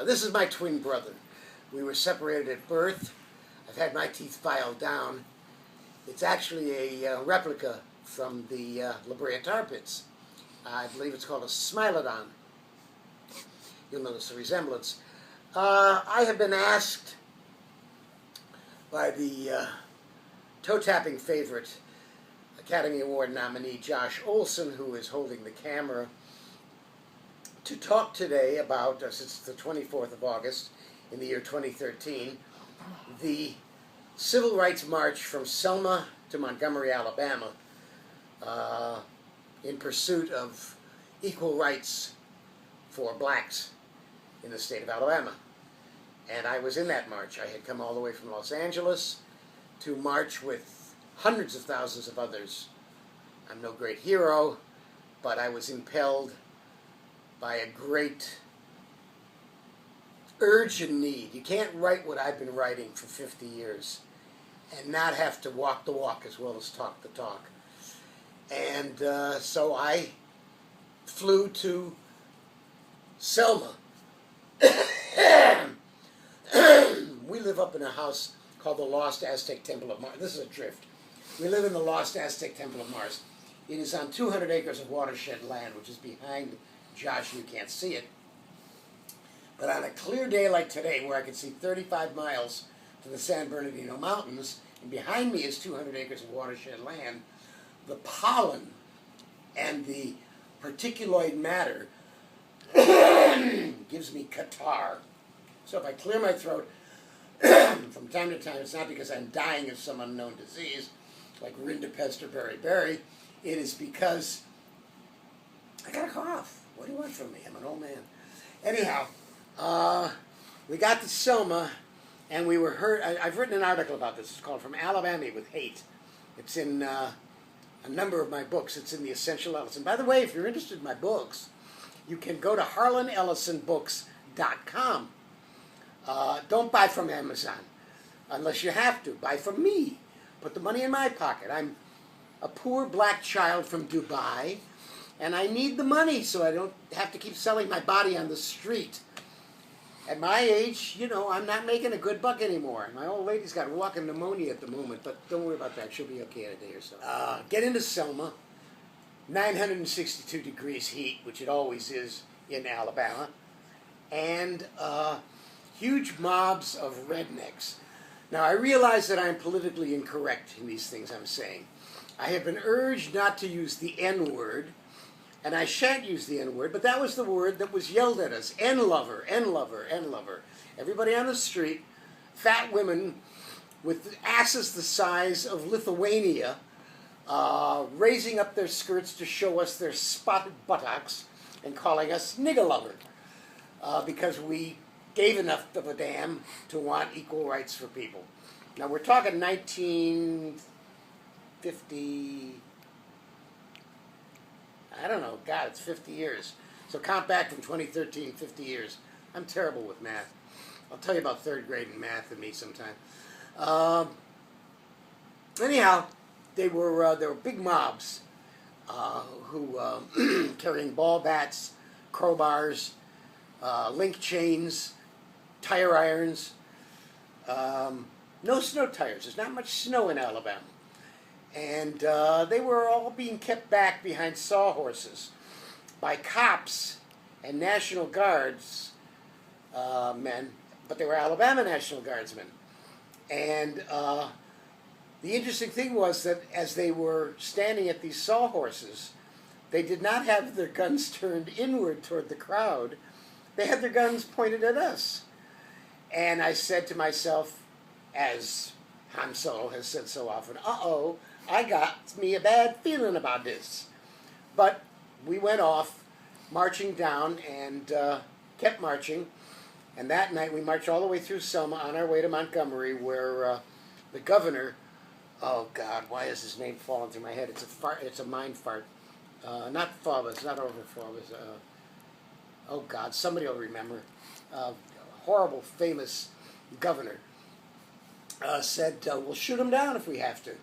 This is my twin brother. We were separated at birth. I've had my teeth filed down. It's actually a replica from the La Brea Tar Pits. I believe it's called a Smilodon. You'll notice the resemblance. I have been asked by the toe-tapping favorite, Academy Award nominee Josh Olson, who is holding the camera, to talk today about, since it's the 24th of August in the year 2013, the Civil Rights March from Selma to Montgomery, Alabama, in pursuit of equal rights for blacks in the state of Alabama. And I was in that march. I had come all the way from Los Angeles to march with hundreds of thousands of others. I'm no great hero, but I was impelled by a great urge and need. You can't write what I've been writing for 50 years and not have to walk the walk as well as talk the talk. And so I flew to Selma. We live up in a house called the Lost Aztec Temple of Mars. This is a drift. We live in the Lost Aztec Temple of Mars. It is on 200 acres of watershed land, which is behind Josh. You can't see it. But on a clear day like today, where I can see 35 miles to the San Bernardino Mountains, and behind me is 200 acres of watershed land, the pollen and the particuloid matter gives me catarrh. So if I clear my throat from time to time, it's not because I'm dying of some unknown disease, like rinderpest or beriberi. It is because I got a cough. What do you want from me? I'm an old man. Anyhow, we got to Selma, and we were hurt. I've written an article about this. It's called From Alabama with Hate. It's in a number of my books. It's in the Essential Ellison. By the way, if you're interested in my books, you can go to harlanellisonbooks.com. Don't buy from Amazon unless you have to. Buy from me. Put the money in my pocket. I'm a poor black child from Dubai, and I need the money so I don't have to keep selling my body on the street. At my age, you know, I'm not making a good buck anymore. My old lady's got walking pneumonia at the moment, but don't worry about that. She'll be okay in a day or so. Get into Selma. 962 degrees heat, which it always is in Alabama, and huge mobs of rednecks. Now, I realize that I'm politically incorrect in these things I'm saying. I have been urged not to use the N-word, and I shan't use the N-word, but that was the word that was yelled at us. N-lover, N-lover, N-lover. Everybody on the street, fat women with asses the size of Lithuania, raising up their skirts to show us their spotted buttocks and calling us nigger lover because we gave enough of a damn to want equal rights for people. Now we're talking 1950, I don't know, God, it's 50 years. So count back from 2013, 50 years. I'm terrible with math. I'll tell you about third grade in math and me sometime. Anyhow, there were big mobs who carrying ball bats, crowbars, link chains, tire irons. No snow tires. There's not much snow in Alabama. And they were all being kept back behind sawhorses by cops and National Guards men, but they were Alabama National Guardsmen. And the interesting thing was that as they were standing at these sawhorses, they did not have their guns turned inward toward the crowd. They had their guns pointed at us. And I said to myself, as Han Solo has said so often, uh-oh, I got me a bad feeling about this. But we went off, marching down, and kept marching. And that night we marched all the way through Selma on our way to Montgomery, where the governor, oh God, why is his name falling through my head? It's a fart. It's a mind fart. Not Faubus, not over Faubus. Oh God, somebody will remember. Horrible, famous governor said, we'll shoot them down if we have to,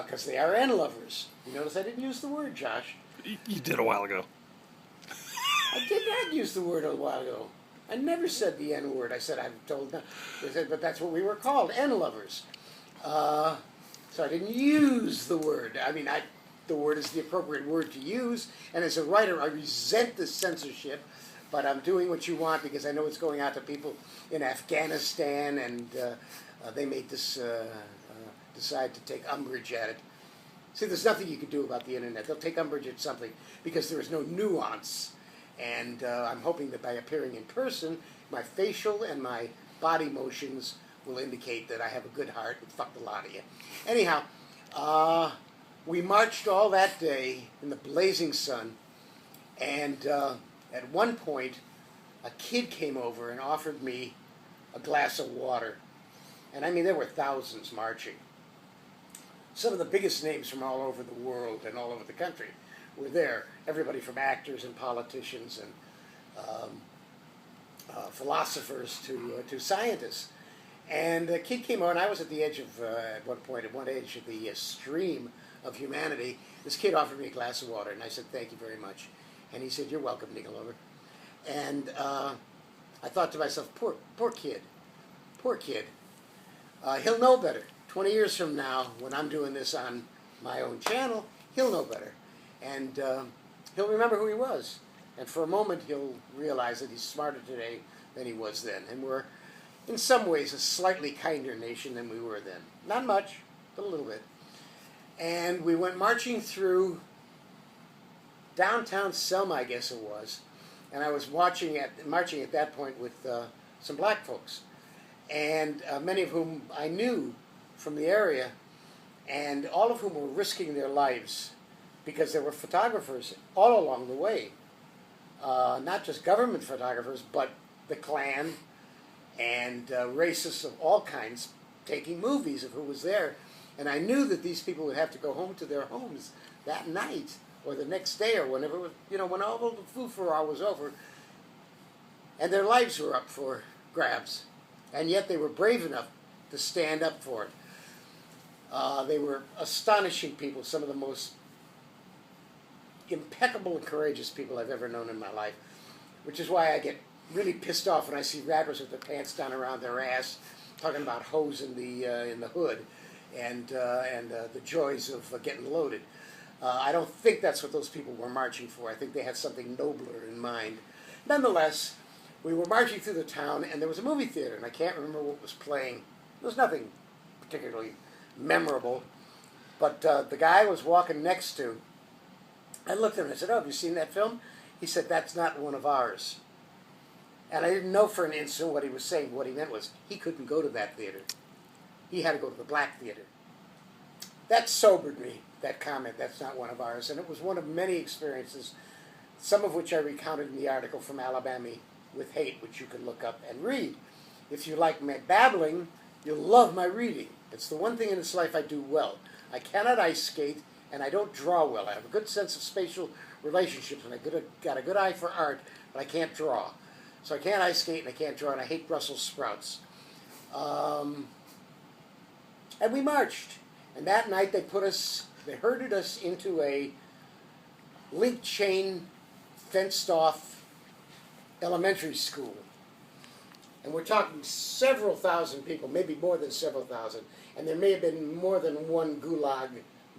because they are N lovers. You notice I didn't use the word, Josh. You did a while ago. I did not use the word a while ago. I never said the N word. I said, I'm told not. They said, but that's what we were called, N lovers. So I didn't use the word. I mean, the word is the appropriate word to use. And as a writer, I resent the censorship, but I'm doing what you want because I know it's going out to people in Afghanistan, and they made this decide to take umbrage at it. See, there's nothing you can do about the internet. They'll take umbrage at something because there is no nuance. And I'm hoping that by appearing in person, my facial and my body motions will indicate that I have a good heart and fuck the lot of you. Anyhow, we marched all that day in the blazing sun, and at one point, a kid came over and offered me a glass of water. And I mean, there were thousands marching. Some of the biggest names from all over the world and all over the country were there. Everybody from actors and politicians and philosophers to scientists. And a kid came on. I was at the edge of, at one edge of the stream of humanity. This kid offered me a glass of water, and I said, thank you very much. And he said, you're welcome, Nicolova. And I thought to myself, poor kid. He'll know better. 20 years from now, when I'm doing this on my own channel, he'll know better. And he'll remember who he was. And for a moment, he'll realize that he's smarter today than he was then. And we're, in some ways, a slightly kinder nation than we were then. Not much, but a little bit. And we went marching through downtown Selma, I guess it was. And I was marching at that point with some black folks. And many of whom I knew from the area, and all of whom were risking their lives because there were photographers all along the way. Not just government photographers, but the Klan and racists of all kinds taking movies of who was there. And I knew that these people would have to go home to their homes that night or the next day or whenever, when all the foo-furore was over. And their lives were up for grabs. And yet they were brave enough to stand up for it. They were astonishing people, some of the most impeccable and courageous people I've ever known in my life, which is why I get really pissed off when I see rappers with their pants down around their ass talking about hoes in the hood and the joys of getting loaded. I don't think that's what those people were marching for. I think they had something nobler in mind. Nonetheless, we were marching through the town, and there was a movie theater, and I can't remember what was playing. There was nothing particularly memorable, but the guy I was walking next to, I looked at him and I said, oh, have you seen that film? He said, that's not one of ours. And I didn't know for an instant what he was saying. What he meant was he couldn't go to that theater. He had to go to the black theater. That sobered me, that comment, that's not one of ours. And it was one of many experiences, some of which I recounted in the article from Alabama with Hate, which you can look up and read. If you like my babbling, you'll love my reading. It's the one thing in this life I do well. I cannot ice skate, and I don't draw well. I have a good sense of spatial relationships, and I got a good eye for art, but I can't draw. So I can't ice skate, and I can't draw, and I hate Brussels sprouts. And we marched. And that night they herded us into a link chain, fenced-off elementary school. And we're talking several thousand people, maybe more than several thousand. And there may have been more than one gulag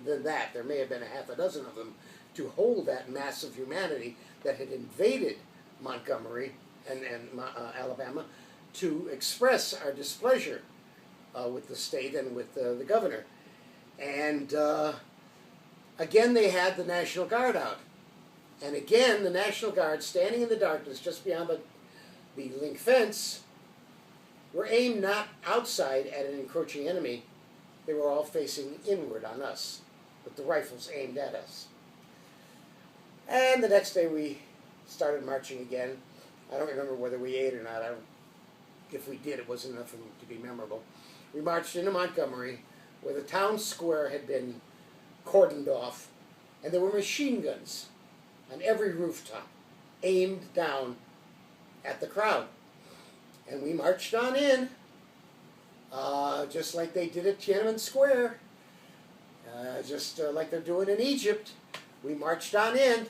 than that. There may have been a half a dozen of them to hold that mass of humanity that had invaded Montgomery and Alabama to express our displeasure with the state and with the governor. And again, they had the National Guard out. And again, the National Guard, standing in the darkness just beyond the link fence, were aimed not outside at an encroaching enemy. They were all facing inward on us, with the rifles aimed at us. And the next day we started marching again. I don't remember whether we ate or not. If we did, it wasn't enough to be memorable. We marched into Montgomery, where the town square had been cordoned off, and there were machine guns on every rooftop, aimed down at the crowd. And we marched on in, just like they did at Tiananmen Square, just like they're doing in Egypt. We marched on in,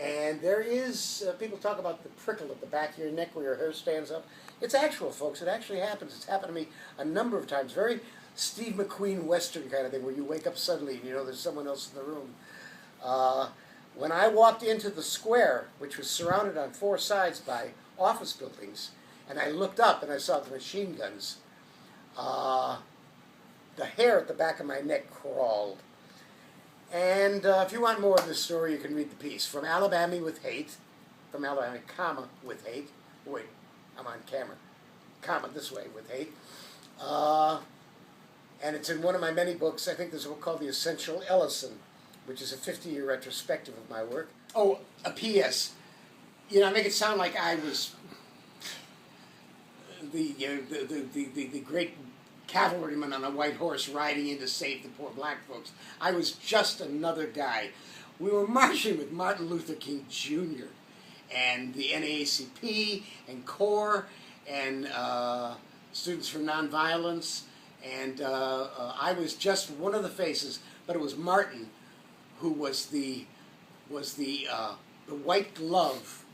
And there is, people talk about the prickle at the back of your neck where your hair stands up. It's actual, folks. It actually happens. It's happened to me a number of times. Very Steve McQueen Western kind of thing where you wake up suddenly and you know there's someone else in the room. When I walked into the square, which was surrounded on four sides by office buildings, and I looked up and I saw the machine guns, the hair at the back of my neck crawled. And if you want more of this story, you can read the piece. From Alabama with Hate, from Alabama, comma, with hate. Wait, I'm on camera. Comma, this way, with hate. And it's in one of my many books. I think there's a book called The Essential Ellison, which is a 50-year retrospective of my work. Oh, a P.S. You know, I make it sound like I was the great cavalryman on a white horse riding in to save the poor black folks. I was just another guy. We were marching with Martin Luther King Jr. and the NAACP and CORE and Students for Nonviolence, and I was just one of the faces, but it was Martin who was the white glove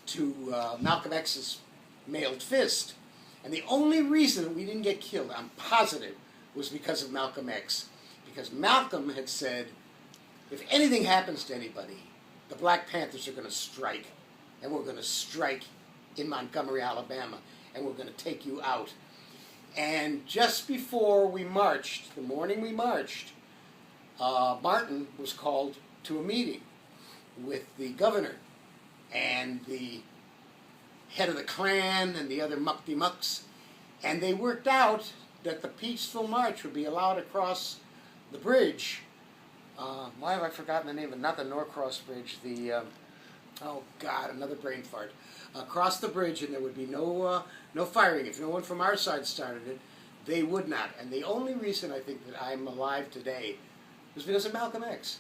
to Malcolm X's mailed fist. And the only reason that we didn't get killed, I'm positive, was because of Malcolm X. Because Malcolm had said, if anything happens to anybody, the Black Panthers are going to strike. And we're going to strike in Montgomery, Alabama. And we're going to take you out. And just before we marched, the morning we marched, Martin was called to a meeting with the governor and the head of the Klan and the other muck-de-mucks, and they worked out that the peaceful march would be allowed across the bridge. Why have I forgotten the name of it? Not the Norcross Bridge, the, oh God, another brain fart. Across the bridge, and there would be no firing. If no one from our side started it, they would not. And the only reason I think that I'm alive today was because of Malcolm X.